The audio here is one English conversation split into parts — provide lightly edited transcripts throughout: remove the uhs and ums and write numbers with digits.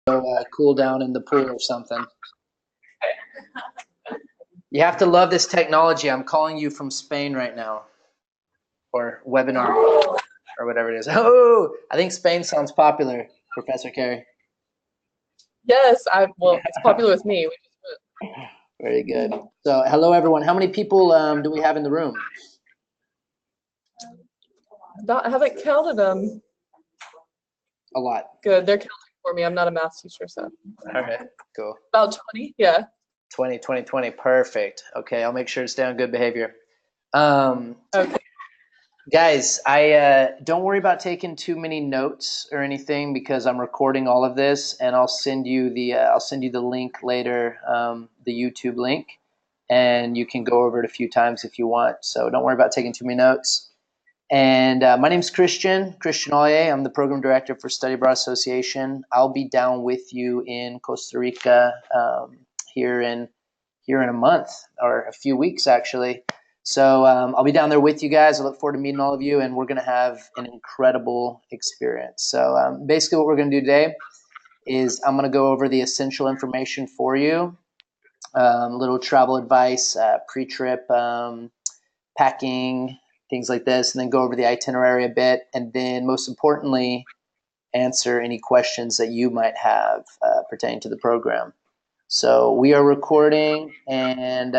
cool down in the pool or something. You have to love this technology. I'm calling you from Spain right now, or webinar, or whatever it is. Oh, I think Spain sounds popular, Professor Carey. Yes, well, it's popular with me. Very good. So, hello everyone. How many people do we have in the room? I haven't counted them. A lot. Good. They're counting for me. I'm not a math teacher, so. All right. Cool. About 20. Yeah. 20. Perfect. Okay, I'll make sure to stay on good behavior. Okay. Guys, I don't worry about taking too many notes or anything because I'm recording all of this, and I'll send you the link later, the YouTube link, and you can go over it a few times if you want. So don't worry about taking too many notes. And my name's Christian Oye. I'm the program director for Study Abroad Association. I'll be down with you in Costa Rica here in a month or a few weeks actually. So I'll be down there with you guys. I look forward to meeting all of you, and we're going to have an incredible experience. So basically what we're going to do today is I'm going to go over the essential information for you, little travel advice, pre-trip packing, things like this, and then go over the itinerary a bit, and then most importantly, answer any questions that you might have pertaining to the program. So we are recording, and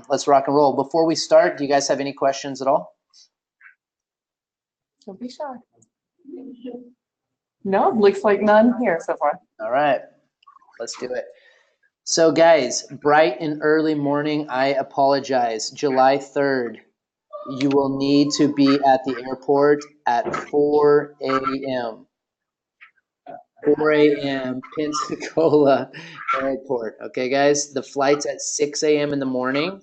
let's rock and roll. Before we start, do you guys have any questions at all? Don't be shy. No, looks like none here so far. All right, let's do it. So guys, bright and early morning, I apologize. July 3rd, you will need to be at the airport at 4 a.m. 4 a.m. Pensacola Airport. Okay, guys, the flight's at 6 a.m. in the morning.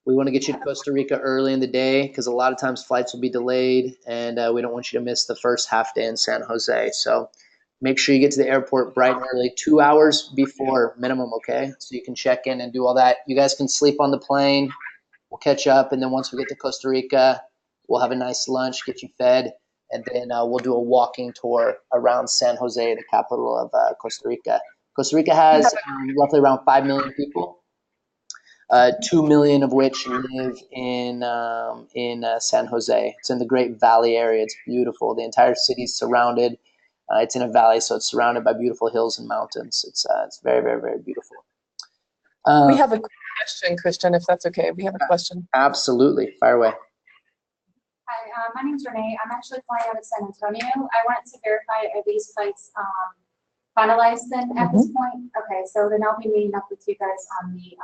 We want to get you to Costa Rica early in the day because a lot of times flights will be delayed, and we don't want you to miss the first half day in San Jose. So make sure you get to the airport bright and early, 2 hours before minimum, okay? So you can check in and do all that. You guys can sleep on the plane. We'll catch up, and then once we get to Costa Rica, we'll have a nice lunch, get you fed, and then we'll do a walking tour around San Jose, the capital of Costa Rica. Costa Rica has roughly around 5 million people, 2 million of which live in San Jose. It's in the Great Valley area. It's beautiful. The entire city is surrounded. It's in a valley, so it's surrounded by beautiful hills and mountains. It's very, very, very beautiful. We have a question, Christian, if that's okay. We have a question. Absolutely. Fire away. Hi, my name's Renee. I'm actually flying out of San Antonio. I wanted to verify are these flights finalized then at this point? Okay, so then I'll be meeting up with you guys on the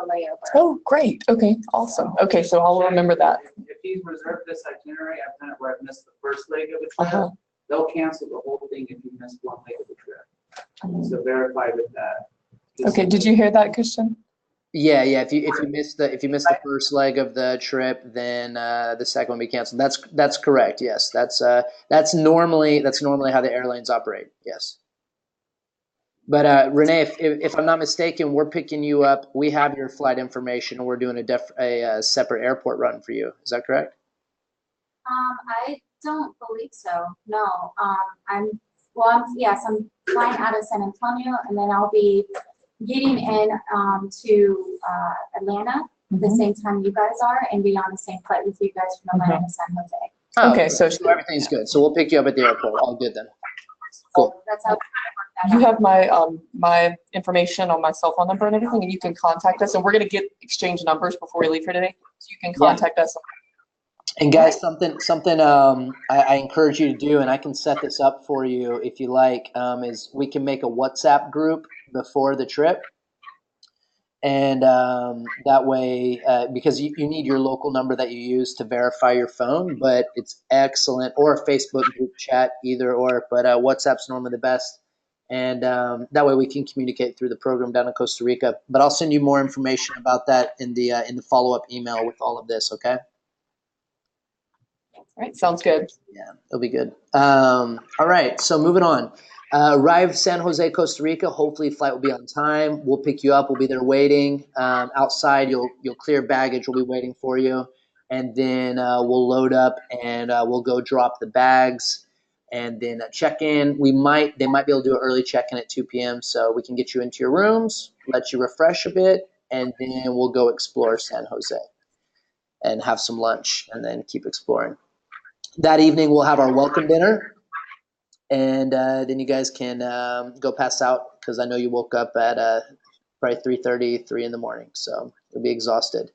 layover. Oh, great. Okay, awesome. Okay, so I'll remember that. If he's reserved this itinerary, I've done it where I've missed the first leg of the trip. They'll cancel the whole thing if you missed one leg of the trip. So verify with that. Okay, did you hear that, Christian? Yeah. If you missed the first leg of the trip, then the second one will be canceled. That's correct. Yes, that's normally how the airlines operate. Yes. But Renee, if I'm not mistaken, we're picking you up. We have your flight information, and we're doing a separate airport run for you. Is that correct? I don't believe so. No. I'm flying out of San Antonio, and then I'll be getting in to Atlanta at the same time you guys are, and be on the same flight with you guys from Atlanta to San Jose. Oh, okay, so everything's good. So we'll pick you up at the airport. All good then. Cool. That's how you have my my information on my cell phone number and everything, and you can contact us. And we're gonna exchange numbers before we leave here today, so you can contact us. And guys, something I encourage you to do, and I can set this up for you if you like, is we can make a WhatsApp group before the trip. And that way, because you need your local number that you use to verify your phone, but it's excellent, or a Facebook group chat, either or, but WhatsApp's normally the best. And that way we can communicate through the program down in Costa Rica. But I'll send you more information about that in the follow-up email with all of this, okay? All right, sounds good. Yeah, it'll be good. All right, so moving on. Arrive San Jose, Costa Rica. Hopefully flight will be on time. We'll pick you up. We'll be there waiting. Outside, you'll clear baggage. We'll be waiting for you. And then we'll load up and we'll go drop the bags. and then a check-in. They might be able to do an early check-in at 2 p.m. so we can get you into your rooms, let you refresh a bit, and then we'll go explore San Jose and have some lunch and then keep exploring. That evening we'll have our welcome dinner, and then you guys can go pass out because I know you woke up at probably 3:30, 3 in the morning, so you'll be exhausted.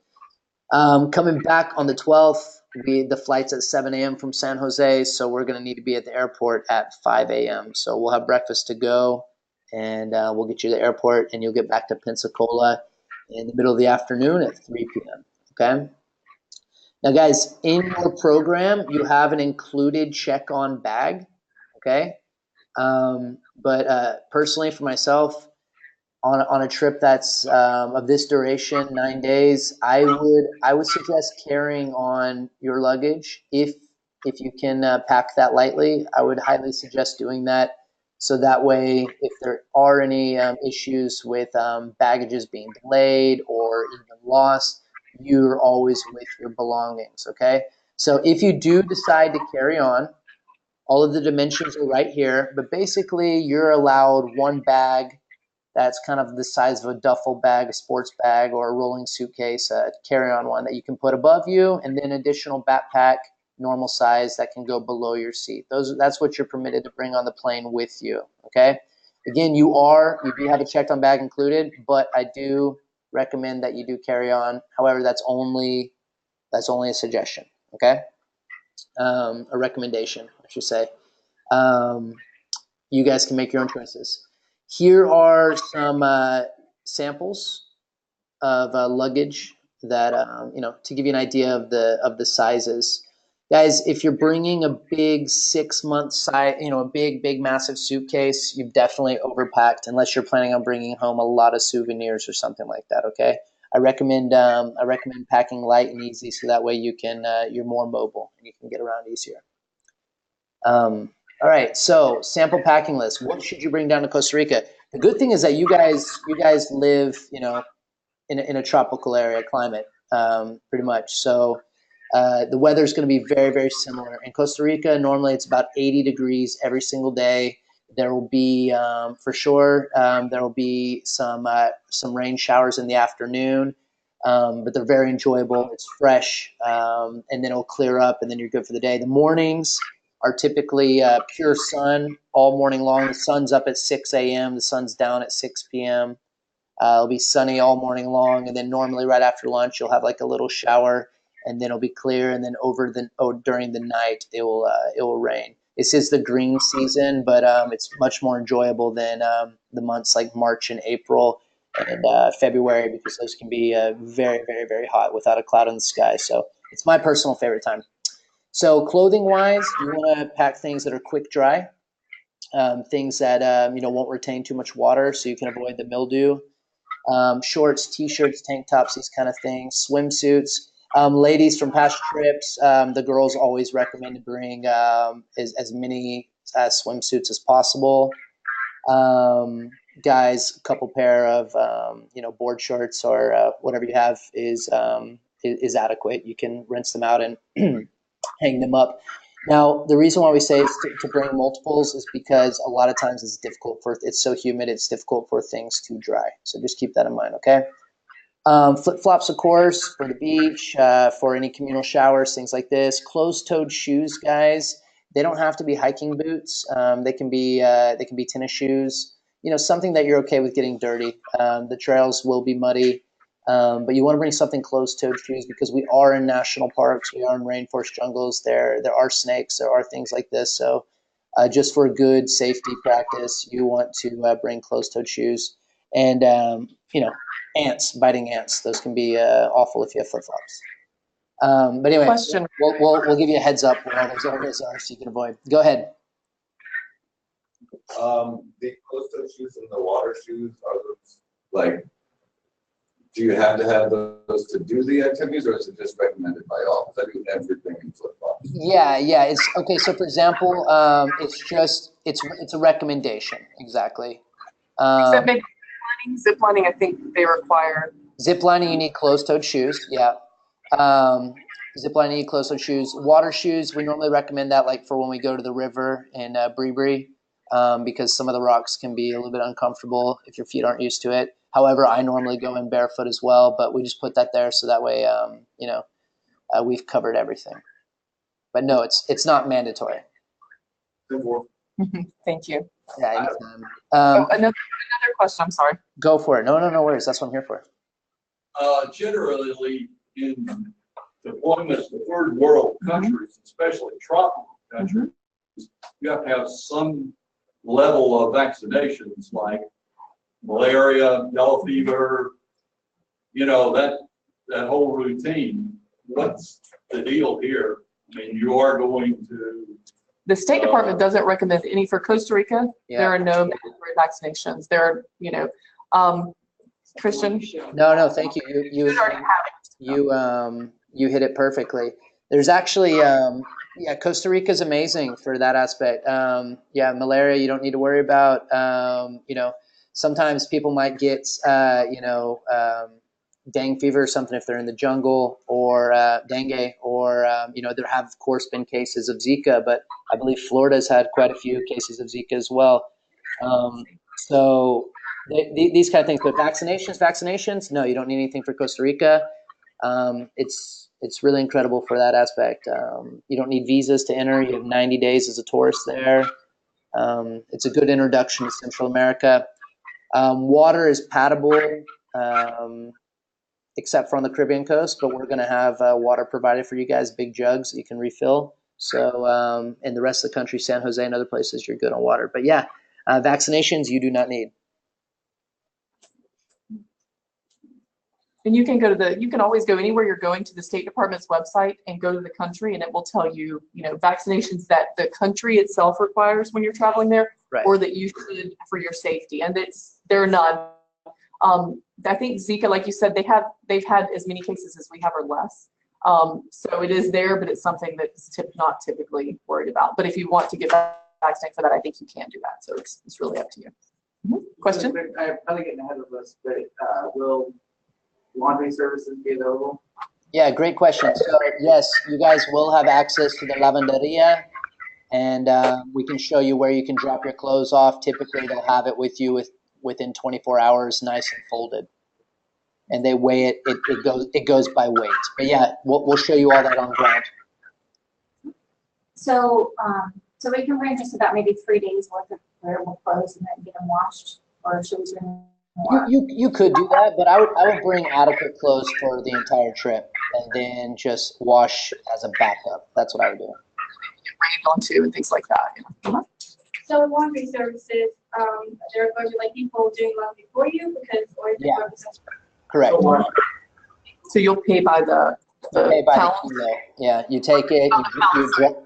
Coming back on the 12th, the flight's at 7 a.m. from San Jose, so we're going to need to be at the airport at 5 a.m. So we'll have breakfast to go, and we'll get you to the airport, and you'll get back to Pensacola in the middle of the afternoon at 3 p.m., okay? Now, guys, in your program, you have an included check-on bag, okay? But personally, for myself, on a trip that's of this duration, 9 days, I would suggest carrying on your luggage if you can pack that lightly. I would highly suggest doing that, so that way, if there are any issues with baggages being delayed or even lost, you're always with your belongings. Okay, so if you do decide to carry on, all of the dimensions are right here, but basically you're allowed one bag that's kind of the size of a duffel bag, a sports bag, or a rolling suitcase, a carry-on one that you can put above you, and then additional backpack, normal size, that can go below your seat. That's what you're permitted to bring on the plane with you, okay? Again, you do have a checked-on bag included, but I do recommend that you do carry on. However, that's only a suggestion, okay? A recommendation, I should say. You guys can make your own choices. Here are some samples of luggage that to give you an idea of the sizes. Guys, if you're bringing a big 6-month size, a big massive suitcase, you've definitely overpacked unless you're planning on bringing home a lot of souvenirs or something like that. Okay, I recommend packing light and easy, so that way you're more mobile and you can get around easier. All right, so sample packing list. What should you bring down to Costa Rica? The good thing is that you guys live, in a tropical area climate, pretty much. So the weather is going to be very, very similar. In Costa Rica, normally it's about 80 degrees every single day. There will be, for sure, there will be some rain showers in the afternoon, but they're very enjoyable. It's fresh, and then it'll clear up, and then you're good for the day. The mornings are typically pure sun all morning long. The sun's up at 6 a.m. The sun's down at 6 p.m. It'll be sunny all morning long, and then normally right after lunch you'll have like a little shower, and then it'll be clear, and then during the night it will rain. This is the green season, but it's much more enjoyable than the months like March and April and February, because those can be very, very, very hot without a cloud in the sky. So it's my personal favorite time. So clothing-wise, you want to pack things that are quick dry, things that won't retain too much water, so you can avoid the mildew. Shorts, t-shirts, tank tops, these kind of things. Swimsuits. Ladies, from past trips, the girls always recommend to bring as many swimsuits as possible. Guys, a couple pair of board shorts or whatever you have is adequate. You can rinse them out and hang them up. Now, the reason why we say to bring multiples is because a lot of times it's so humid, it's difficult for things to dry. So just keep that in mind, okay? Flip-flops, of course, for the beach, for any communal showers, things like this. Closed-toed shoes, guys. They don't have to be hiking boots. They can be tennis shoes. Something that you're okay with getting dirty. The trails will be muddy. But you want to bring something closed-toed shoes, because we are in national parks, we are in rainforest jungles. There are snakes, there are things like this. So just for good safety practice, you want to bring closed-toed shoes. And biting ants. Those can be awful if you have flip-flops. But anyway, Question. We'll give you a heads up where all those areas are so you can avoid. Go ahead. The closed-toed shoes and the water shoes, are those like? Do you have to have those to do the activities, or is it just recommended by all? Because I do everything in flip-flops. Yeah. It's okay. So for example, it's a recommendation. Exactly. Except maybe ziplining, I think they require. Ziplining, you need closed-toed shoes. Yeah. Zip line knee, closed-toe shoes. Water shoes, we normally recommend that like for when we go to the river in Bree, because some of the rocks can be a little bit uncomfortable if your feet aren't used to it. However, I normally go in barefoot as well, but we just put that there so that way, we've covered everything. But no, it's not mandatory. Thank you. Yeah, anytime. Another question. I'm sorry. Go for it. No worries. That's what I'm here for. Generally, in deployments to third world countries, especially tropical countries, you have to have some level of vaccinations like malaria, yellow fever, that whole routine. What's the deal here? I mean, you are going to. The State Department doesn't recommend any for Costa Rica. Yeah. There are no mandatory vaccinations. There are, Christian. No, thank you. You hit it perfectly. There's actually, Costa Rica is amazing for that aspect. Malaria you don't need to worry about. Sometimes people might get, dengue fever or something if they're in the jungle, or dengue, or there have of course been cases of Zika, but I believe Florida's had quite a few cases of Zika as well. So these kind of things. But vaccinations, no, you don't need anything for Costa Rica. It's really incredible for that aspect. You don't need visas to enter. You have 90 days as a tourist there. It's a good introduction to Central America. Water is paddable, except for on the Caribbean coast, but we're going to have water provided for you guys, big jugs that you can refill. So in the rest of the country, San Jose and other places, you're good on water. But yeah, vaccinations you do not need. And you can you can always go anywhere you're going to the State Department's website and go to the country, and it will tell you, vaccinations that the country itself requires when you're traveling there, right, or that you should for your safety. And there are none. I think Zika, like you said, they've had as many cases as we have or less. So it is there, but it's something that's not typically worried about. But if you want to get vaccinated for that, I think you can do that. So it's really up to you. Question? I'm probably getting ahead of us, but will laundry services be available? Yeah, great question. So yes, you guys will have access to the lavanderia, and we can show you where you can drop your clothes off. Typically, they'll have it with you within 24 hours, nice and folded. And they weigh it. It goes by weight. But yeah, we'll show you all that on the ground. So we can bring just about maybe 3 days worth of wearable clothes and then get them washed, or should we bring more? You could do that, but I would bring adequate clothes for the entire trip, and then just wash as a backup. That's what I would do. Rained onto and things like that. So laundry services, they're going to be like people doing laundry for you or Yeah. Correct. So you'll pay by the kilo. Yeah, you take it,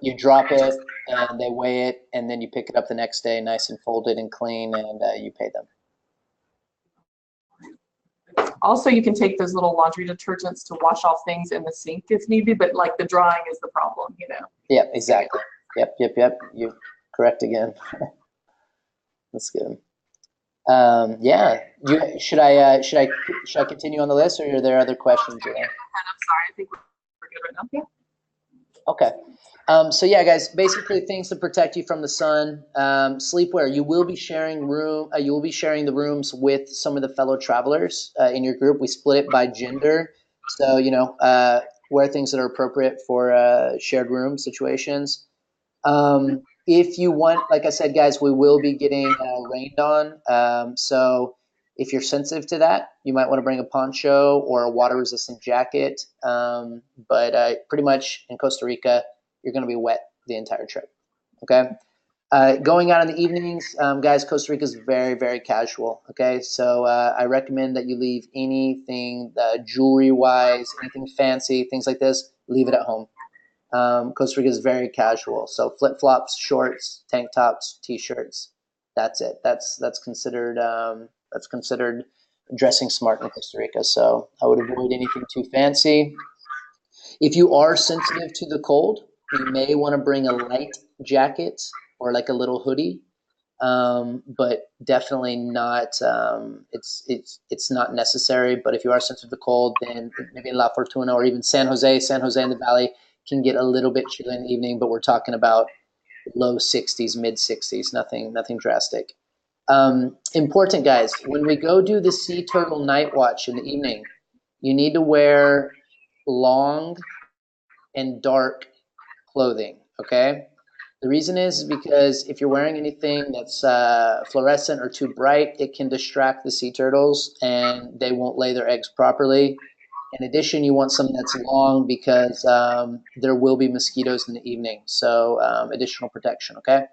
you drop it, and they weigh it, and then you pick it up the next day, nice and folded and clean, and you pay them. Also, you can take those little laundry detergents to wash off things in the sink if needed, but like the drying is the problem, Yep, exactly. Yep. You're correct again. That's good. Should I continue on the list, or are there other questions? I'm sorry, I think we're good right now. Yeah. Okay. So yeah, guys, basically things to protect you from the sun. Sleepwear. You will be sharing the rooms with some of the fellow travelers in your group. We split it by gender, so wear things that are appropriate for shared room situations. If you want, like I said, guys, we will be getting rained on. So if you're sensitive to that, you might want to bring a poncho or a water-resistant jacket. But pretty much in Costa Rica, you're going to be wet the entire trip. Okay. Going out in the evenings, guys, Costa Rica is very, very casual. Okay. So I recommend that you leave anything jewelry-wise, anything fancy, things like this, leave it at home. Costa Rica is very casual. So flip-flops, shorts, tank tops, t-shirts. That's it. That's considered dressing smart in Costa Rica. So I would avoid anything too fancy. If you are sensitive to the cold, you may want to bring a light jacket or like a little hoodie. but definitely not. It's not necessary. But if you are sensitive to cold, then maybe in La Fortuna or even San Jose in the Valley can get a little bit chilly in the evening. But we're talking about low 60s, mid 60s, nothing drastic. Important, guys, when we go do the sea turtle night watch in the evening, you need to wear long and dark clothing, okay? The reason is because if you're wearing anything that's fluorescent or too bright, it can distract the sea turtles and they won't lay their eggs properly. In addition, you want something that's long because there will be mosquitoes in the evening, so additional protection, okay?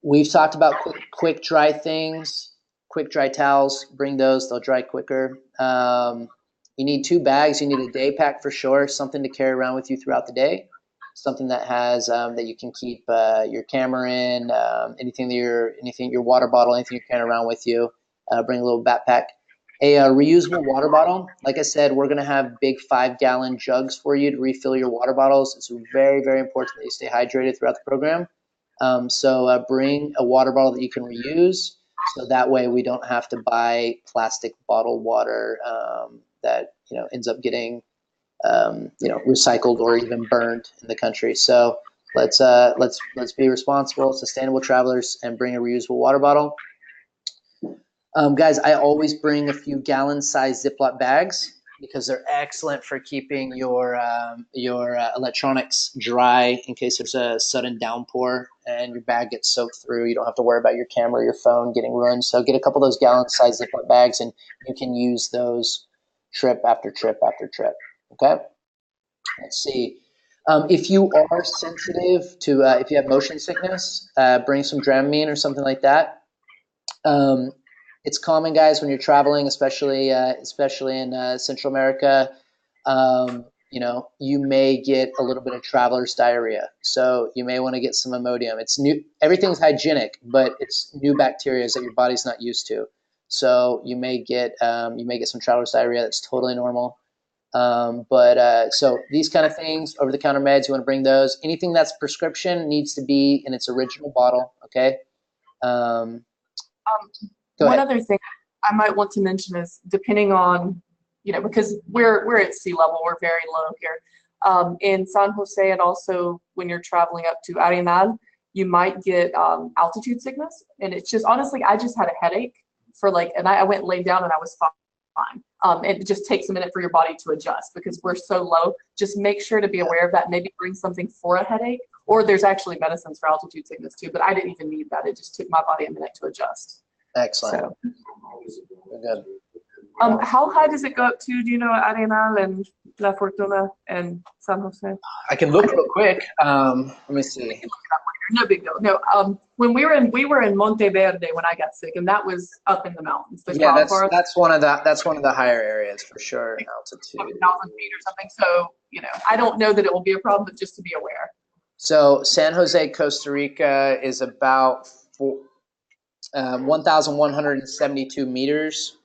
We've talked about quick dry things, quick dry towels. Bring those; they'll dry quicker. You need 2 bags. You need a day pack for sure, something to carry around with you throughout the day, something that has that you can keep your camera in, anything your water bottle, anything you're carrying around with you. Bring a little backpack. A reusable water bottle. Like I said, we're going to have big 5-gallon jugs for you to refill your water bottles. It's very, very important that you stay hydrated throughout the program. So bring a water bottle that you can reuse, so that way we don't have to buy plastic bottled water that ends up getting recycled or even burned in the country. So let's be responsible, sustainable travelers, and bring a reusable water bottle. Guys, I always bring a few gallon-sized Ziploc bags because they're excellent for keeping your electronics dry in case there's a sudden downpour and your bag gets soaked through. You don't have to worry about your camera or your phone getting ruined. So get a couple of those gallon-sized Ziploc bags, and you can use those trip after trip after trip. Okay? Let's see. If you are sensitive to, if you have motion sickness, bring some Dramamine or something like that. It's common, guys, when you're traveling, especially in Central America. You may get a little bit of traveler's diarrhea, so you may want to get some Imodium. It's new. Everything's hygienic, but it's new bacteria that your body's not used to. So you may get some traveler's diarrhea. That's totally normal. So these kind of things, over-the-counter meds, you want to bring those. Anything that's prescription needs to be in its original bottle. Okay. One other thing I might want to mention is, depending on, because we're at sea level, we're very low here. In San Jose, and also when you're traveling up to Arenal, you might get altitude sickness. And it's just, honestly, I just had a headache and I went and laid down and I was fine. It just takes a minute for your body to adjust because we're so low. Just make sure to be aware of that. Maybe bring something for a headache, or there's actually medicines for altitude sickness too, but I didn't even need that. It just took my body a minute to adjust. Excellent. So, good. How high does it go up to? Do you know Arenal and La Fortuna and San Jose? I can look real quick. Let me see. No big deal. No. When we were in Monteverde when I got sick, and that was up in the mountains. Yeah, that's one of the higher areas for sure. Altitude. 1,000 feet or something. So I don't know that it will be a problem, but just to be aware. So San Jose, Costa Rica is about 1,172 meters,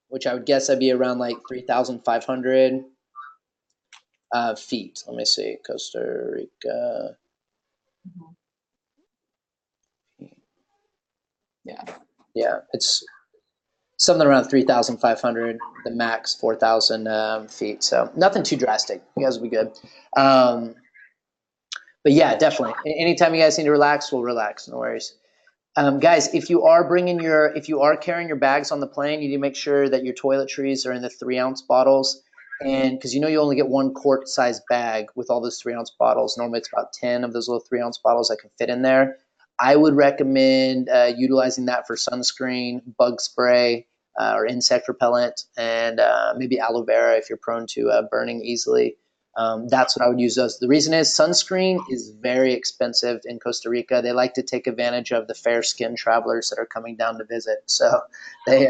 which I would guess that'd be around like 3,500 feet. Let me see, Costa Rica. Yeah, it's something around 3,500. The max 4,000 feet. So nothing too drastic. You guys will be good. But yeah, definitely. Anytime you guys need to relax, we'll relax. No worries. Guys, if you are carrying your bags on the plane, you need to make sure that your toiletries are in the 3-ounce bottles, and because you only get 1 quart-sized bag with all those 3-ounce bottles. Normally, it's about 10 of those little 3-ounce bottles that can fit in there. I would recommend utilizing that for sunscreen, bug spray, or insect repellent, and maybe aloe vera if you're prone to burning easily. That's what I would use those. The reason is sunscreen is very expensive in Costa Rica. They like to take advantage of the fair-skinned travelers that are coming down to visit. So they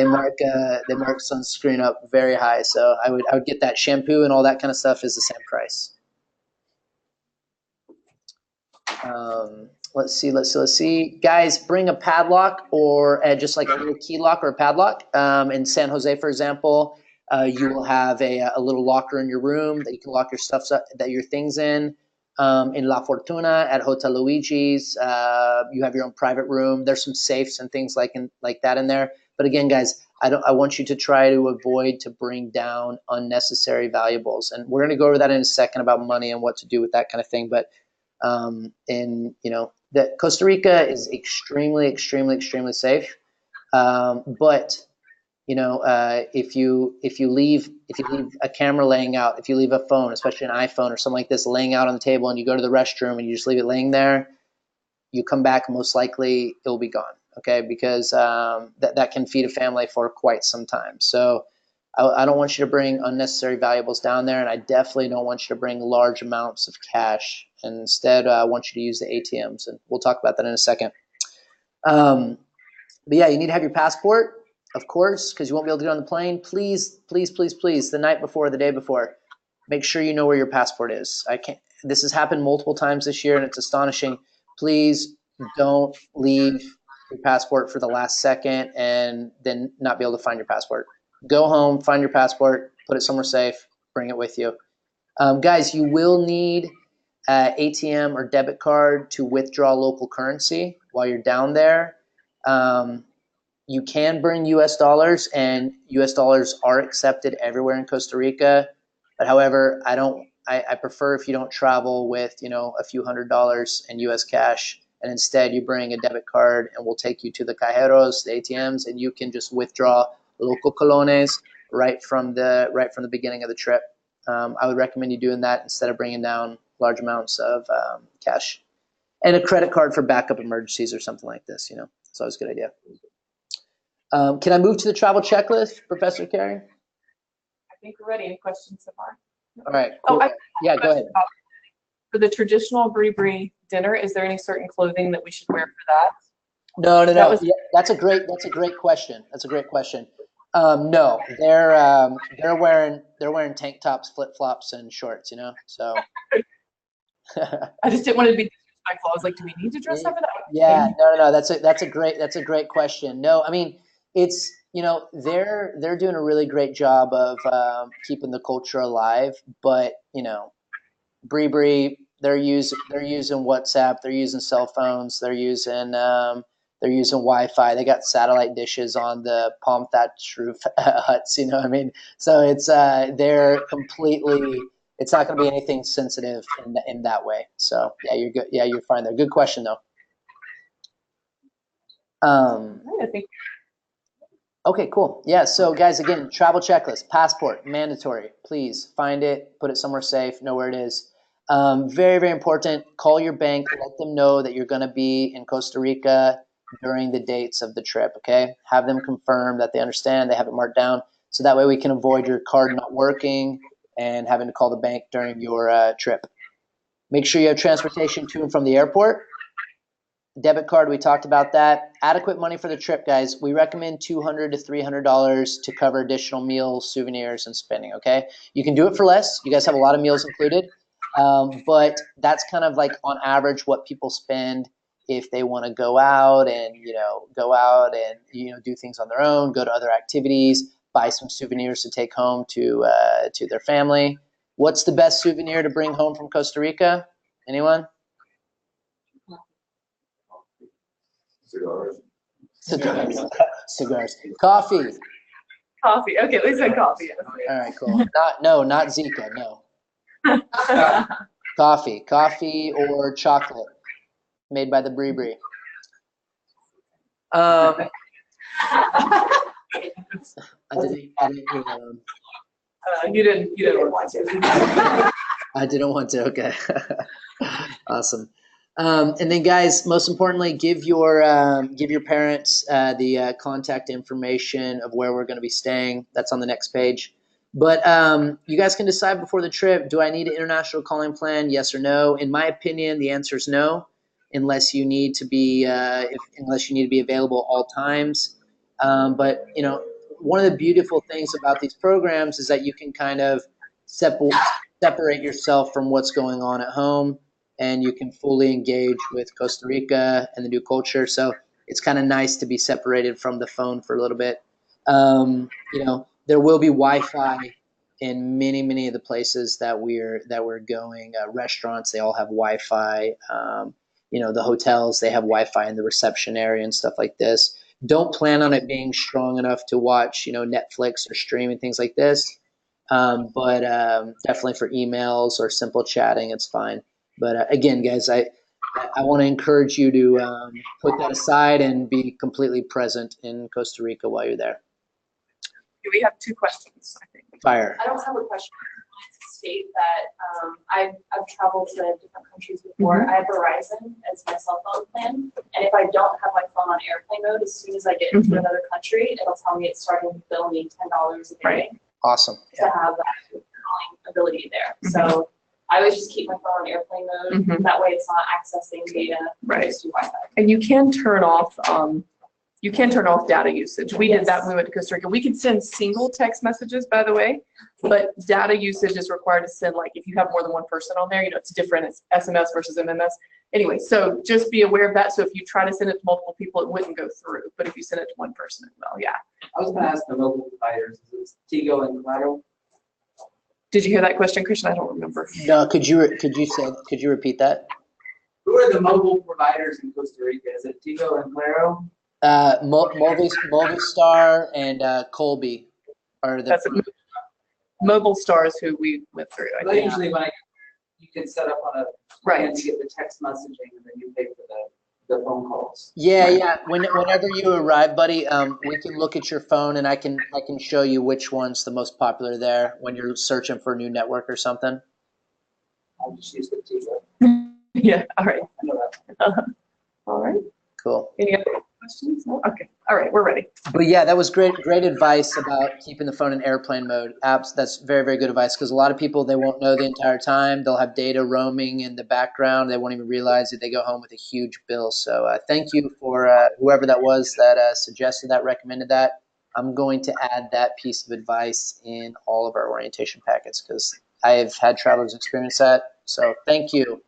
mark sunscreen up very high. So I would get that. Shampoo and all that kind of stuff is the same price. Let's see. Guys, bring a padlock or just like a little key lock or a padlock. In San Jose, for example, you will have a little locker in your room that you can lock your things in. in La Fortuna at Hotel Luigi's. You have your own private room. There's some safes and things like that in there. But again, guys, I want you to try to avoid to bring down unnecessary valuables. And we're going to go over that in a second about money and what to do with that kind of thing. But that Costa Rica is extremely, extremely, extremely safe. But if you leave a camera laying out, if you leave a phone, especially an iPhone or something like this, laying out on the table, and you go to the restroom and you just leave it laying there, you come back, most likely it'll be gone. Okay, because that can feed a family for quite some time. So I don't want you to bring unnecessary valuables down there, and I definitely don't want you to bring large amounts of cash. And instead, I want you to use the ATMs, and we'll talk about that in a second. But yeah, you need to have your passport, of course, because you won't be able to get on the plane. Please, please, please, please, the night before, the day before, make sure you know where your passport is. This has happened multiple times this year, and it's astonishing. Please don't leave your passport for the last second and then not be able to find your passport. Go home, find your passport, put it somewhere safe, bring it with you. Guys, you will need ATM or debit card to withdraw local currency while you're down there. You can bring US dollars, and US dollars are accepted everywhere in Costa Rica. But however, I prefer if you don't travel with, a few $100s in US cash, and instead you bring a debit card, and we'll take you to the cajeros, the ATMs, and you can just withdraw local colones right from the beginning of the trip. I would recommend you doing that instead of bringing down large amounts of cash. And a credit card for backup emergencies or something like this, it's always a good idea. Can I move to the travel checklist, Professor Carey? I think we're ready. Any questions so far? All right. Cool. Yeah, go ahead. For the traditional brie dinner, is there any certain clothing that we should wear for that? No. Yeah, that's a great question. That's a great question. No, they're wearing tank tops, flip flops, and shorts. So. I just didn't want to be disrespectful. I was like, do we need to dress up for that? Yeah, no. That's a great question. No, I mean, it's they're doing a really great job of keeping the culture alive, but Brie, they're using WhatsApp, they're using cell phones, they're using Wi-Fi. They got satellite dishes on the palm thatched roof huts. You know what I mean? So it's they're completely. It's not going to be anything sensitive in that way. So yeah, you're good. Yeah, you're fine there. Good question though. I think. Okay, cool. Yeah, so guys, again, travel checklist, passport, mandatory. Please find it, put it somewhere safe, know where it is. Very, very important. Call your bank, let them know that you're going to be in Costa Rica during the dates of the trip, okay? Have them confirm that they understand, they have it marked down, so that way we can avoid your card not working and having to call the bank during your trip. Make sure you have transportation to and from the airport. Debit card, we talked about that. Adequate money for the trip, guys. We recommend $200 to $300 to cover additional meals, souvenirs, and spending, okay? You can do it for less. You guys have a lot of meals included. But that's kind of like on average what people spend if they want to go out and do things on their own, go to other activities, buy some souvenirs to take home to their family. What's the best souvenir to bring home from Costa Rica? Anyone? Cigars. Coffee. Coffee. Okay, at least I said coffee. All right, cool. Not Zika. No. Coffee or chocolate made by the Brie. I didn't hear that one. You didn't want to. I didn't want to. Okay. Awesome. And then, guys, most importantly, give your parents the contact information of where we're going to be staying. That's on the next page. But you guys can decide before the trip, do I need an international calling plan, yes or no? In my opinion, the answer is no, unless you need to be available all times. But one of the beautiful things about these programs is that you can kind of separate yourself from what's going on at home, and you can fully engage with Costa Rica and the new culture. So it's kind of nice to be separated from the phone for a little bit. There will be Wi-Fi in many of the places that we're going. Restaurants, they all have Wi-Fi. The hotels, they have Wi-Fi in the reception area and stuff like this. Don't plan on it being strong enough to watch, Netflix or stream and things like this. But definitely for emails or simple chatting, it's fine. But again, guys, I want to encourage you to put that aside and be completely present in Costa Rica while you're there. We have 2 questions, I think. Fire. I don't have a question. I wanted to state that I've traveled to different countries before. I have Verizon as my cell phone plan, and if I don't have my phone on airplane mode, as soon as I get into another country, it'll tell me it's starting to bill me $10 a day Awesome. to have that calling ability there. So I always just keep my phone on airplane mode. That way, it's not accessing data just through Wi-Fi. And you can turn off data usage. We did that when we went to Costa Rica. We can send single text messages, by the way, but data usage is required to send, like, if you have more than one person on there, it's different. It's SMS versus MMS. Anyway, so just be aware of that. So if you try to send it to multiple people, it wouldn't go through. But if you send it to one person, it will. Yeah. I was going to ask the mobile providers, is it Tigo and Claro? Did you hear that question, Christian? I don't remember. No, could you repeat that? Who are the mobile providers in Costa Rica? Is it Tigo and Claro? Movistar and Colby are the. Mobile Stars who we went through. But usually you can set up on a plan to get the text messaging, and then you pay for the phone calls. Yeah. Whenever you arrive, buddy, we can look at your phone and I can show you which one's the most popular there when you're searching for a new network or something. I'll just use the Tigo. Yeah. All right. I know that. All right. Cool. Any other questions? No? Okay. All right. We're ready. But yeah, that was great advice about keeping the phone in airplane mode. That's very good advice, because a lot of people, they won't know the entire time. They'll have data roaming in the background. They won't even realize that they go home with a huge bill. So thank you for whoever that was that suggested that, recommended that. I'm going to add that piece of advice in all of our orientation packets, because I have had travelers experience that. So thank you.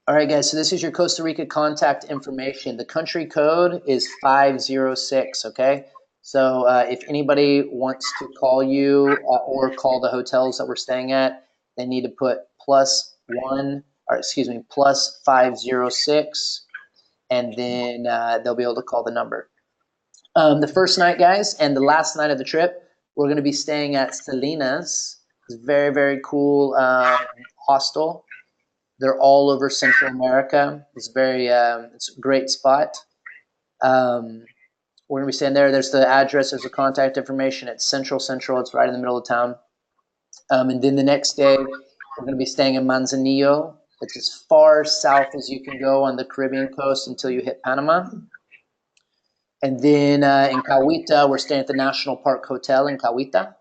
All right, guys, so this is your Costa Rica contact information. The country code is 506, okay? So if anybody wants to call you or call the hotels that we're staying at, they need to put +506, and then they'll be able to call the number. The first night, guys, and the last night of the trip, we're going to be staying at Salinas. It's a very cool hostel. They're all over Central America. It's it's a great spot. We're going to be staying there. There's the address. There's the contact information. It's Central. It's right in the middle of town. And then the next day, we're going to be staying in Manzanillo. It's as far south as you can go on the Caribbean coast until you hit Panama. And then in Cahuita, we're staying at the National Park Hotel in Cahuita.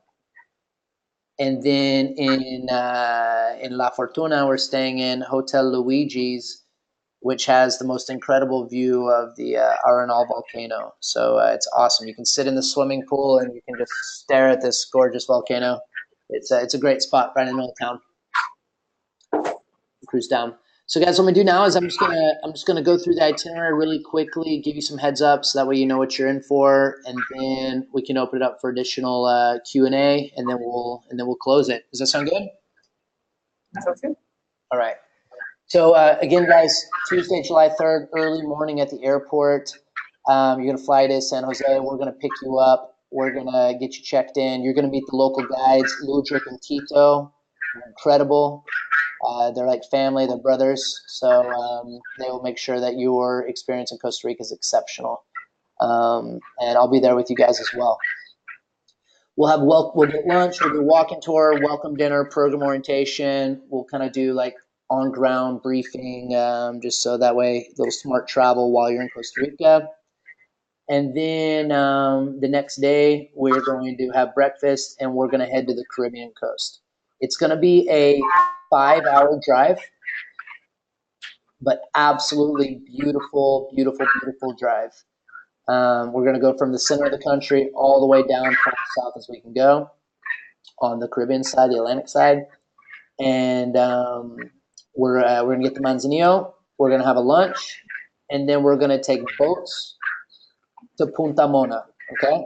And then in La Fortuna, we're staying in Hotel Luigi's, which has the most incredible view of the Arenal volcano. So it's awesome. You can sit in the swimming pool and you can just stare at this gorgeous volcano. It's a great spot right in the middle of town. Cruise down. So guys, what I'm gonna do now is I'm just gonna go through the itinerary really quickly, give you some heads up so that way you know what you're in for, and then we can open it up for additional Q&A, and then we'll close it. Does that sound good? That sounds good. All right. So again, guys, Tuesday, July 3rd, early morning at the airport. You're gonna fly to San Jose. We're gonna pick you up. We're gonna get you checked in. You're gonna meet the local guides, Ludwig and Tito. They're incredible. They're like family, they're brothers, so they will make sure that your experience in Costa Rica is exceptional. And I'll be there with you guys as well. We'll get lunch, we'll do walking tour, welcome dinner, program orientation. We'll kind of do like on-ground briefing, just so that way a little smart travel while you're in Costa Rica. And then the next day, we're going to have breakfast, and we're going to head to the Caribbean coast. It's going to be a 5-hour drive, but absolutely beautiful drive. We're going to go from the center of the country all the way down far south as we can go on the Caribbean side, the Atlantic side. And we're going to get to Manzanillo. We're going to have a lunch, and then we're going to take boats to Punta Mona, okay?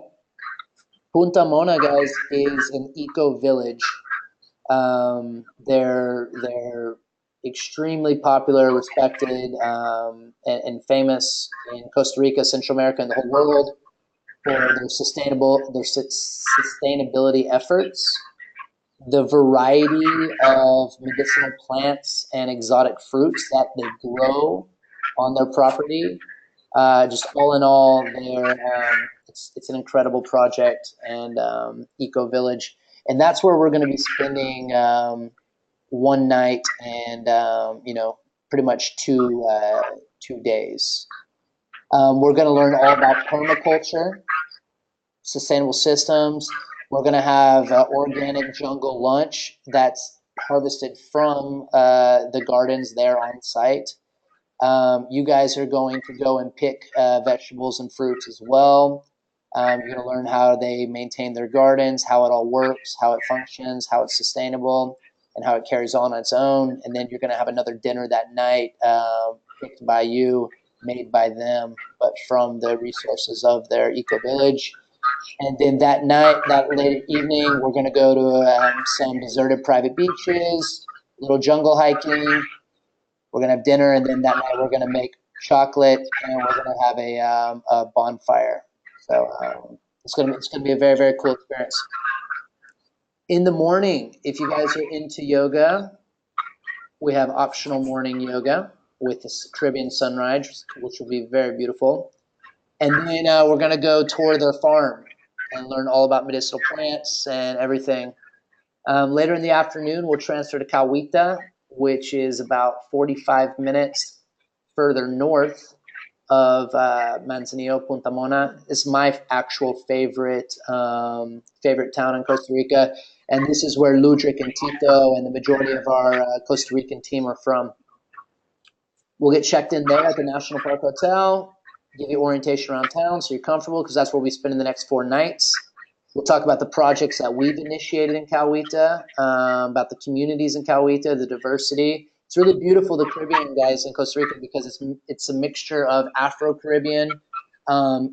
Punta Mona, guys, is an eco village. They're extremely popular, respected, and famous in Costa Rica, Central America, and the whole world for their sustainability efforts. The variety of medicinal plants and exotic fruits that they grow on their property. Just all in all, it's an incredible project and eco village, and that's where we're going to be spending one night and pretty much 2 days. We're going to learn all about permaculture, sustainable systems. We're going to have organic jungle lunch that's harvested from the gardens there on site. You guys are going to go and pick vegetables and fruits as well. You're going to learn how they maintain their gardens, how it all works, how it functions, how it's sustainable, and how it carries on its own. And then you're going to have another dinner that night picked by you, made by them, but from the resources of their eco village. And then that night, that late evening, we're going to go to some deserted private beaches, little jungle hiking. We're going to have dinner, and then that night we're going to make chocolate, and we're going to have a bonfire. So it's going to be a very, very cool experience. In the morning, if you guys are into yoga, we have optional morning yoga with the Caribbean sunrise, which will be very beautiful. And then we're going to go tour their farm and learn all about medicinal plants and everything. Later in the afternoon, we'll transfer to Cahuita, which is about 45 minutes further north of Manzanillo, Punta Mona. It's my actual favorite town in Costa Rica. And this is where Ludwig and Tito and the majority of our Costa Rican team are from. We'll get checked in there at the National Park Hotel, give you orientation around town so you're comfortable, because that's where we spend the next 4 nights. We'll talk about the projects that we've initiated in Cahuita, about the communities in Cahuita, the diversity. It's really beautiful, the Caribbean, guys, in Costa Rica, because it's a mixture of Afro-Caribbean,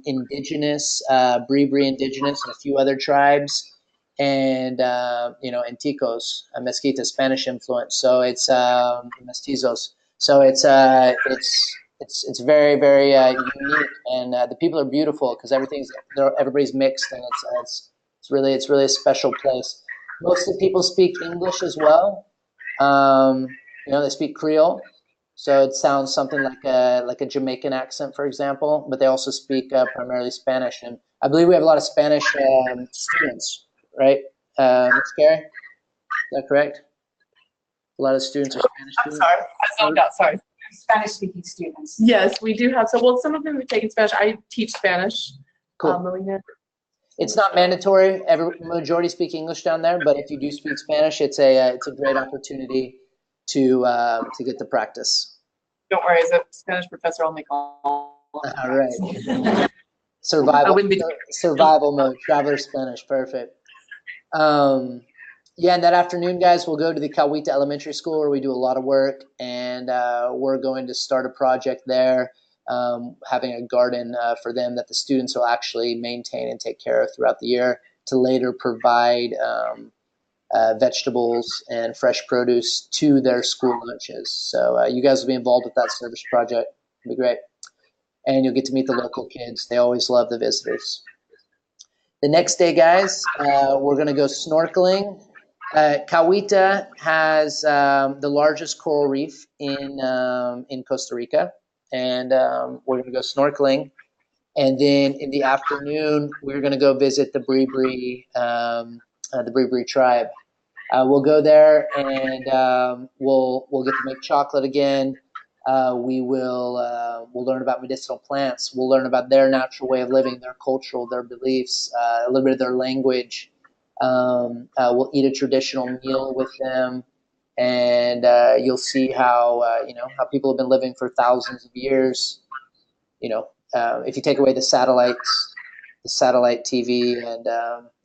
indigenous, Bribri indigenous, and a few other tribes, and Anticos, Mezquita, Spanish influence. So it's mestizos. So it's very, very unique, and the people are beautiful because everybody's mixed, and it's really a special place. Most of the people speak English as well. They speak Creole, so it sounds something like a Jamaican accent, for example. But they also speak primarily Spanish, and I believe we have a lot of Spanish students, right? Ms. Carey, is that correct? A lot of students are Spanish students. I'm sorry, I zoned out. Sorry. Spanish-speaking students. Yes, we do have some of them have taken Spanish. I teach Spanish. Cool. Melina. It's not mandatory. Majority speak English down there, but if you do speak Spanish, it's a great opportunity to get the practice. Don't worry, as a Spanish professor, I'll make all. All right. Survival mode, traveler Spanish, perfect. Yeah, and that afternoon, guys, we'll go to the Cahuita Elementary School where we do a lot of work, and we're going to start a project there, having a garden for them that the students will actually maintain and take care of throughout the year to later provide vegetables and fresh produce to their school lunches. So you guys will be involved with that service project. It'll be great. And you'll get to meet the local kids. They always love the visitors. The next day, guys, we're going to go snorkeling. Cahuita has the largest coral reef in Costa Rica, and we're going to go snorkeling. And then in the afternoon, we're going to go visit the Bribri tribe. We'll go there, and we'll get to make chocolate again. We'll learn about medicinal plants. We'll learn about their natural way of living, their cultural, their beliefs, a little bit of their language. We'll eat a traditional meal with them, and you'll see how people have been living for thousands of years. If you take away the satellite TV and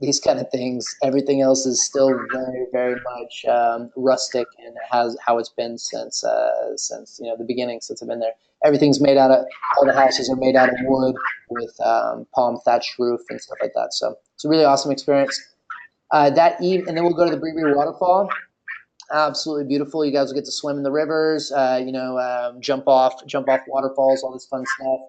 these kind of things, everything else is still very, very much rustic, and how it's been since the beginning, since I've been there. Everything's all the houses are made out of wood with palm thatched roof and stuff like that. So It's a really awesome experience. And then we'll go to the Bree waterfall. Absolutely beautiful. You guys will get to swim in the rivers, jump off waterfalls, all this fun stuff.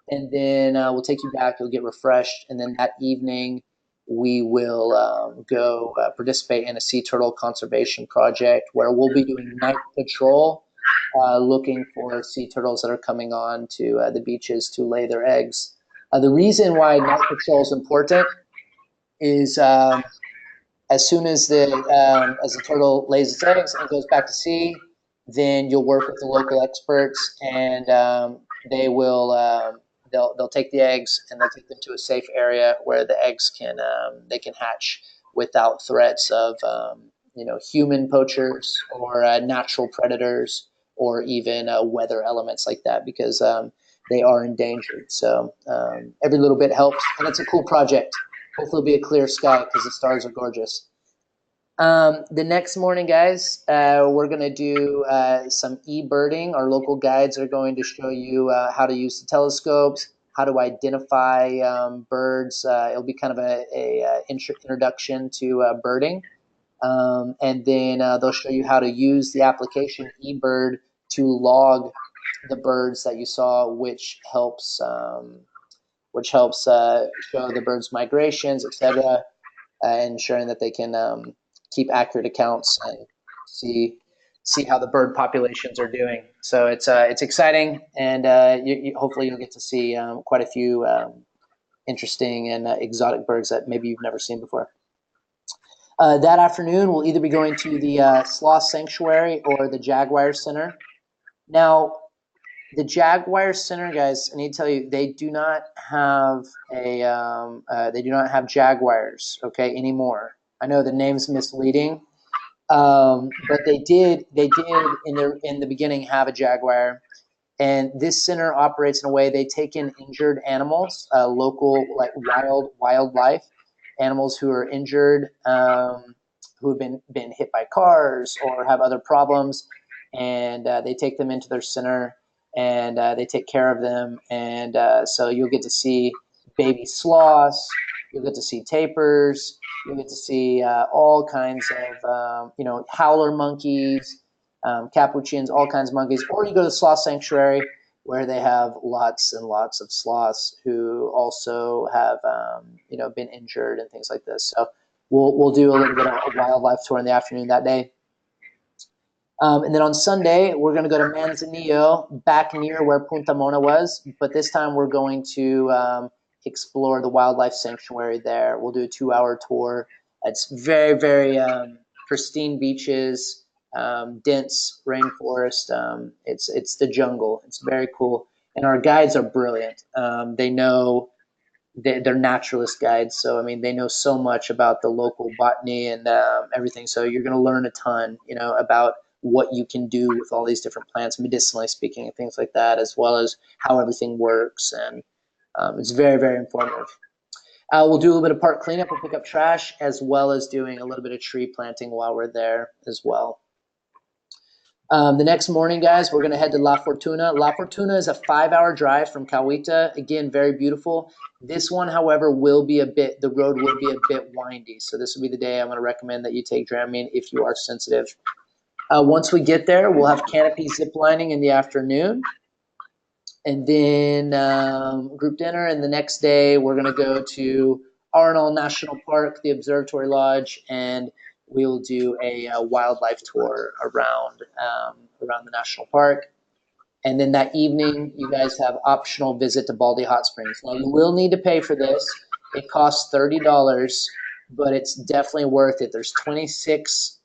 And then we'll take you back. You'll get refreshed. And then that evening, we will go participate in a sea turtle conservation project where we'll be doing night patrol, looking for sea turtles that are coming on to the beaches to lay their eggs. The reason why night patrol is important is as soon as the turtle lays its eggs and goes back to sea, then you'll work with the local experts, and they will they'll take the eggs and they'll take them to a safe area where the eggs can hatch without threats of human poachers or natural predators or even weather elements like that, because they are endangered. So every little bit helps, and it's a cool project. Hopefully it'll be a clear sky because the stars are gorgeous. The next morning, guys, we're going to do some e-birding. Our local guides are going to show you how to use the telescopes, how to identify birds. It'll be kind of a introduction to birding. And then they'll show you how to use the application eBird to log the birds that you saw, which helps show the birds' migrations, etc., ensuring that they can keep accurate accounts and see how the bird populations are doing. So it's exciting, and hopefully you'll get to see quite a few interesting and exotic birds that maybe you've never seen before. That afternoon, we'll either be going to the Sloth Sanctuary or the Jaguar Center. Now, the Jaguar Center, guys, I need to tell you, they do not have jaguars, okay, anymore. I know the name's misleading, but they did in the beginning have a jaguar, and this center operates in a way they take in injured animals, local like wildlife, animals who are injured, who have been hit by cars or have other problems, and they take them into their center. And they take care of them, and so you'll get to see baby sloths, you'll get to see tapirs, you'll get to see all kinds of howler monkeys, capuchins, all kinds of monkeys. Or you go to the Sloth Sanctuary, where they have lots and lots of sloths who also have been injured and things like this. So we'll do a little bit of a wildlife tour in the afternoon that day. And then on Sunday, we're going to go to Manzanillo, back near where Punta Mona was. But this time we're going to explore the wildlife sanctuary there. We'll do a 2-hour tour. It's very, very pristine beaches, dense rainforest. It's the jungle. It's very cool. And our guides are brilliant. They know they're naturalist guides. So, I mean, they know so much about the local botany and everything. So you're going to learn a ton, about what you can do with all these different plants, medicinally speaking, and things like that, as well as how everything works. And it's very, very informative. We'll do a little bit of park cleanup and pick up trash, as well as doing a little bit of tree planting while we're there as well. The next morning, guys, we're going to head to La Fortuna. La Fortuna is a 5-hour drive from Cahuita. Again, very beautiful. This one, however, the road will be a bit windy. So this will be the day I'm going to recommend that you take Dramamine if you are sensitive. Once we get there, we'll have canopy zip lining in the afternoon, and then group dinner. And the next day, we're going to go to Arnold National Park, the Observatory Lodge, and we'll do a wildlife tour around the national park. And then that evening, you guys have optional visit to Baldy Hot Springs. Now, you will need to pay for this. It costs $30, but it's definitely worth it. There's 26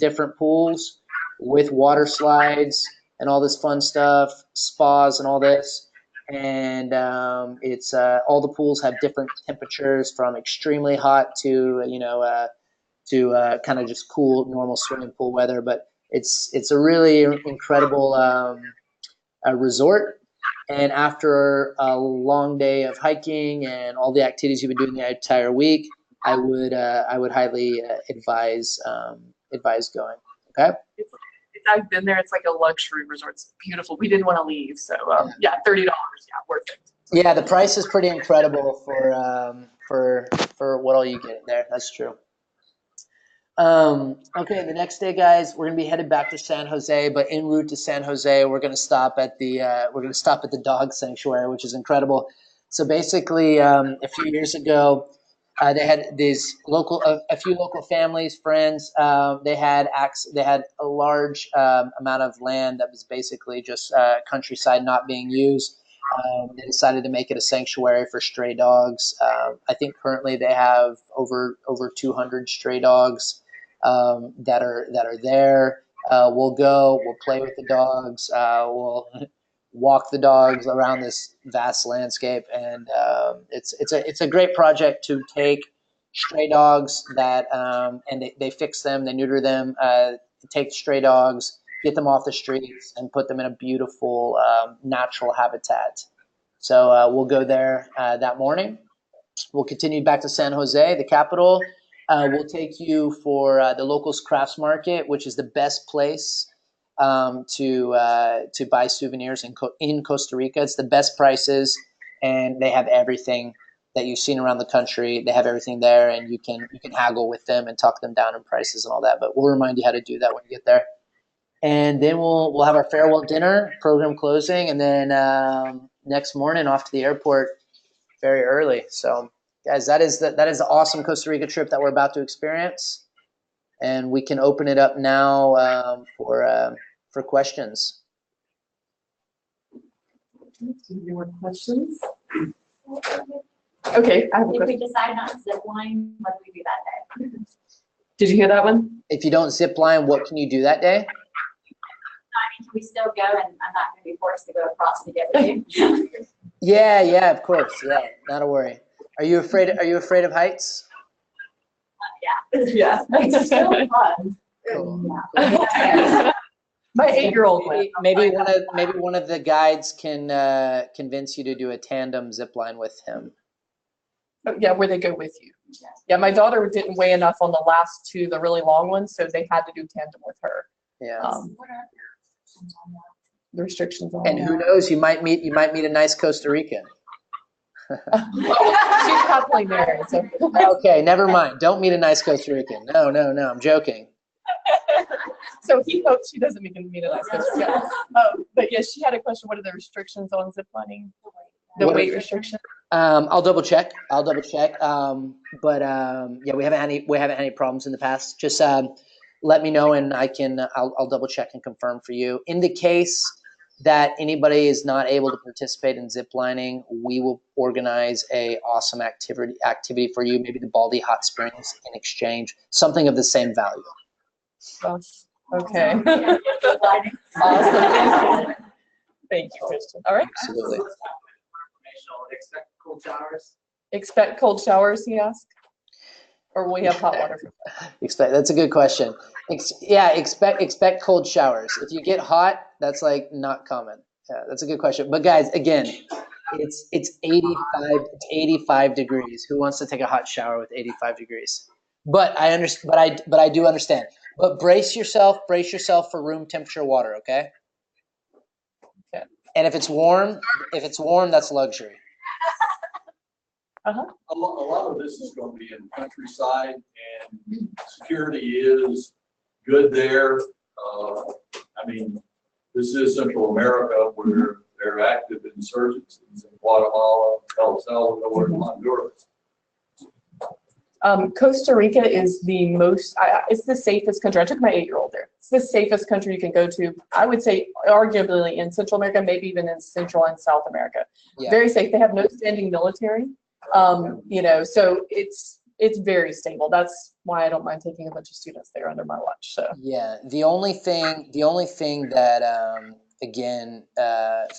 different pools with water slides and all this fun stuff, spas and all this. And it's all the pools have different temperatures, from extremely hot to kind of just cool, normal swimming pool weather. But it's a really incredible resort. And after a long day of hiking and all the activities you've been doing the entire week, I would highly advise going. Okay. I've been there. It's like a luxury resort. It's beautiful. We didn't want to leave. So yeah, $30. Yeah, worth it. Yeah, the price is pretty incredible for what all you get there. That's true. Okay, the next day, guys, we're gonna be headed back to San Jose, but en route to San Jose, we're gonna stop at the dog sanctuary, which is incredible. So basically, a few years ago, they had these a few local families, friends. They had a large amount of land that was basically just countryside not being used. They decided to make it a sanctuary for stray dogs. I think currently they have over 200 stray dogs that are there. We'll go. We'll play with the dogs. We'll walk the dogs around this vast landscape, and it's a great project to take stray dogs that and they fix them, they neuter them, take stray dogs, get them off the streets, and put them in a beautiful natural habitat. So we'll go there that morning. We'll continue back to San Jose, the capital. We'll take you for the locals crafts market, which is the best place to buy souvenirs in Costa Rica. It's the best prices, and they have everything that you've seen around the country. They have everything there, and you can haggle with them and talk them down in prices and all that. But we'll remind you how to do that when you get there. And then we'll have our farewell dinner, program closing, and then next morning off to the airport very early. So, guys, that is the awesome Costa Rica trip that we're about to experience, and we can open it up now for questions. Any more questions? Okay, I have a If we question. decide not to zip line, what do we do that day? Did you hear that one? If you don't zip line, what can you do that day? I mean, can we still go, and I'm not going to be forced to go across to get with you? Yeah, of course. Yeah, not a worry. Are you afraid of heights? Yeah. It's still fun. Cool. My 8-year-old went. Maybe one of the guides can convince you to do a tandem zip line with him. Yeah, where they go with you. Yeah, my daughter didn't weigh enough on the last two, the really long ones, so they had to do tandem with her. Yeah. The restrictions on And that. who knows? You might meet a nice Costa Rican. She's happily married. So. Okay, never mind. Don't meet a nice Costa Rican. No, I'm joking. So he hopes she doesn't even meet a nice Costa Rican. But yes, she had a question. What are the restrictions on ziplining? The weight restriction? I'll double check. But yeah, we haven't had any problems in the past. Just let me know, and I'll double check and confirm for you. In the case that anybody is not able to participate in zip lining, we will organize a awesome activity for you. Maybe the Baldy Hot Springs in exchange, something of the same value. Okay. Awesome. Thank you, Kristen. All right. Absolutely. Expect cold showers. Expect cold showers, he asked? Or will we have hot water? That's a good question. Expect cold showers. If you get hot, that's like not common. Yeah, that's a good question. But guys, again, it's 85 degrees. Who wants to take a hot shower with 85 degrees? But I understand. But I do understand. But brace yourself for room temperature water. Okay. Okay. And if it's warm, that's luxury. Uh-huh. A lot of this is going to be in countryside, and security is good there. I mean, this is Central America where there are active insurgencies in Guatemala, El Salvador, and Honduras. Costa Rica is it's the safest country. I took my 8-year-old there. It's the safest country you can go to. I would say arguably in Central America, maybe even in Central and South America. Yeah. Very safe. They have no standing military. So it's very stable. That's why I don't mind taking a bunch of students there under my watch. So yeah, the only thing that again,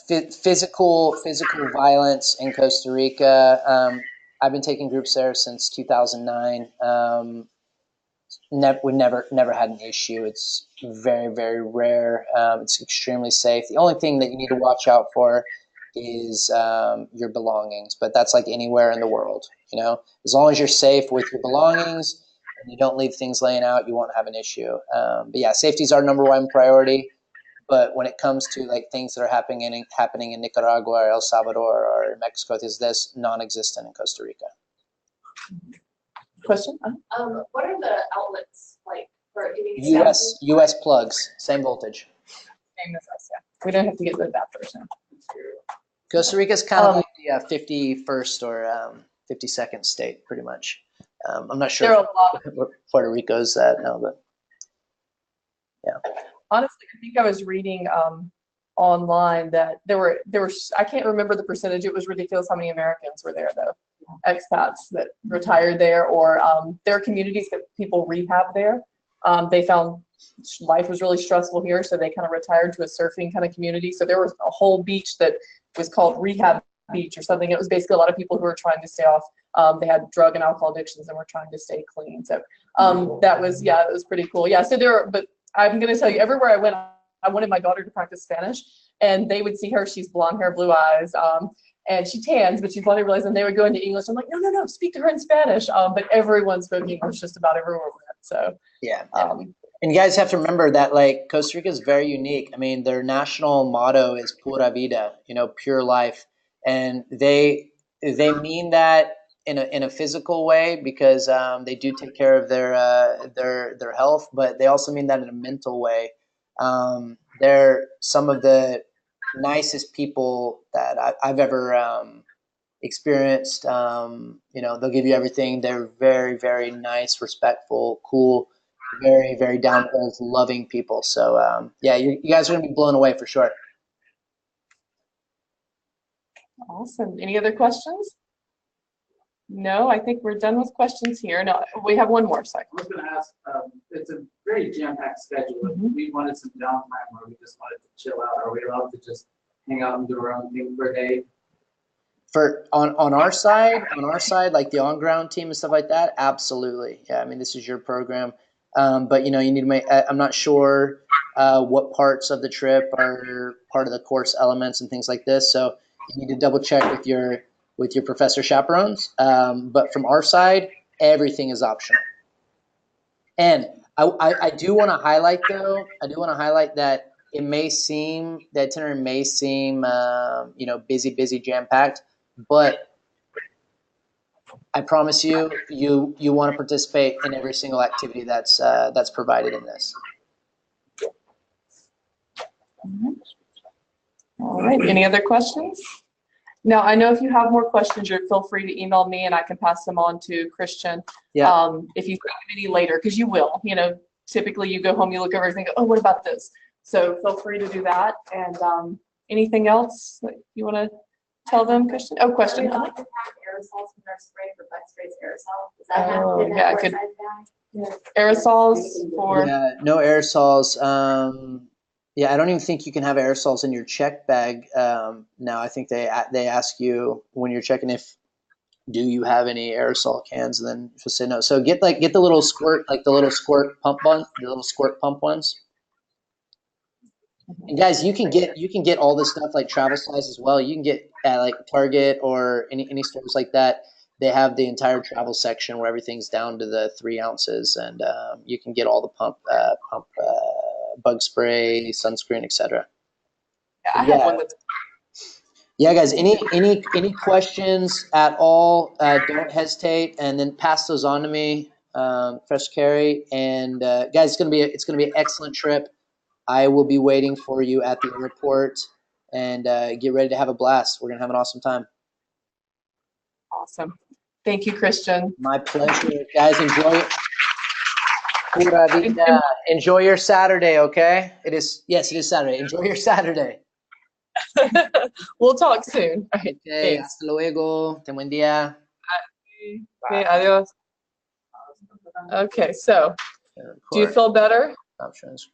physical violence in Costa Rica. I've been taking groups there since 2009. We never had an issue. It's very, very rare. It's extremely safe. The only thing that you need to watch out for is your belongings, but that's like anywhere in the world. As long as you're safe with your belongings and you don't leave things laying out, you won't have an issue. But yeah, safety is our #1 priority. But when it comes to like things that are happening in Nicaragua or El Salvador or Mexico, this non-existent in Costa Rica. Question? What are the outlets like for getting US plugs, same voltage. Same as us, yeah. We don't have to get the adapters now. Costa Rica is kind of like the 51st or 52nd state, pretty much. I'm not sure There are a lot where Puerto Rico's at now, but yeah. Honestly, I think I was reading online that there were I can't remember the percentage. It was ridiculous how many Americans were there though, expats that retired there, or there are communities that people rehab there. They found life was really stressful here, so they kind of retired to a surfing kind of community. So there was a whole beach that was called Rehab Beach or something. It was basically a lot of people who were trying to stay off. They had drug and alcohol addictions and were trying to stay clean. So that was pretty cool. Yeah. So but I'm going to tell you, everywhere I went, I wanted my daughter to practice Spanish, and they would see her. She's blonde hair, blue eyes, and she tans, but she's blonde hair, blue eyes, and they would go into English. I'm like, no, speak to her in Spanish. But everyone spoke English just about everywhere we went. So yeah. And you guys have to remember that like Costa Rica is very unique. I mean, their national motto is "Pura Vida," pure life, and they mean that in a physical way because they do take care of their health, but they also mean that in a mental way. They're some of the nicest people that I've ever experienced. They'll give you everything. They're very, very nice, respectful, cool, very, very down to earth, loving people. So yeah, you guys are gonna be blown away for sure. awesome. Any other questions? No, I think we're done with questions here. No, we have one more second. I was going to ask, it's a very jam-packed schedule. If we wanted some downtime or we just wanted to chill out, are we allowed to just hang out and do our own thing for a day? On our side, like the on-ground team and stuff like that, absolutely. Yeah, I mean, this is your program. But you need to make, I'm not sure what parts of the trip are part of the course elements and things like this. So you need to double check with your professor chaperones. But from our side, everything is optional. And I do want to highlight though, that the itinerary may seem, busy, jam-packed, but I promise you want to participate in every single activity that's provided in this. All right. Any other questions? Now, I know if you have more questions, feel free to email me and I can pass them on to Christian. Yeah. If you think of any later, because you will. Typically you go home, you look over everything, oh, what about this? So feel free to do that. And anything else that you want to tell them, Christian? Oh, question. We like to have aerosols with our spray for bug sprays aerosol. Does that happen in yeah, that I could. down? Aerosols for. Yeah, no aerosols. Yeah, I don't even think you can have aerosols in your check bag now. I think they ask you when you're checking do you have any aerosol cans, and then just say no. So get the little squirt, like the little squirt pump ones. And guys, you can get all this stuff like travel size as well. You can get at like Target or any stores like that. They have the entire travel section where everything's down to the 3 ounces, and you can get all the pump bug spray, sunscreen, etc. Yeah, I have one that's. Yeah, guys. Any questions at all? Don't hesitate, and then pass those on to me, Professor Carey. And guys, it's gonna be an excellent trip. I will be waiting for you at the airport, and get ready to have a blast. We're gonna have an awesome time. Awesome. Thank you, Christian. My pleasure, guys. Enjoy it. Pura vida. Enjoy your Saturday, okay? Yes, it is Saturday. Enjoy your Saturday. We'll talk soon. Okay, Thanks. hasta luego. Ten buen día. Okay, adios. Okay, so do you feel better? Options.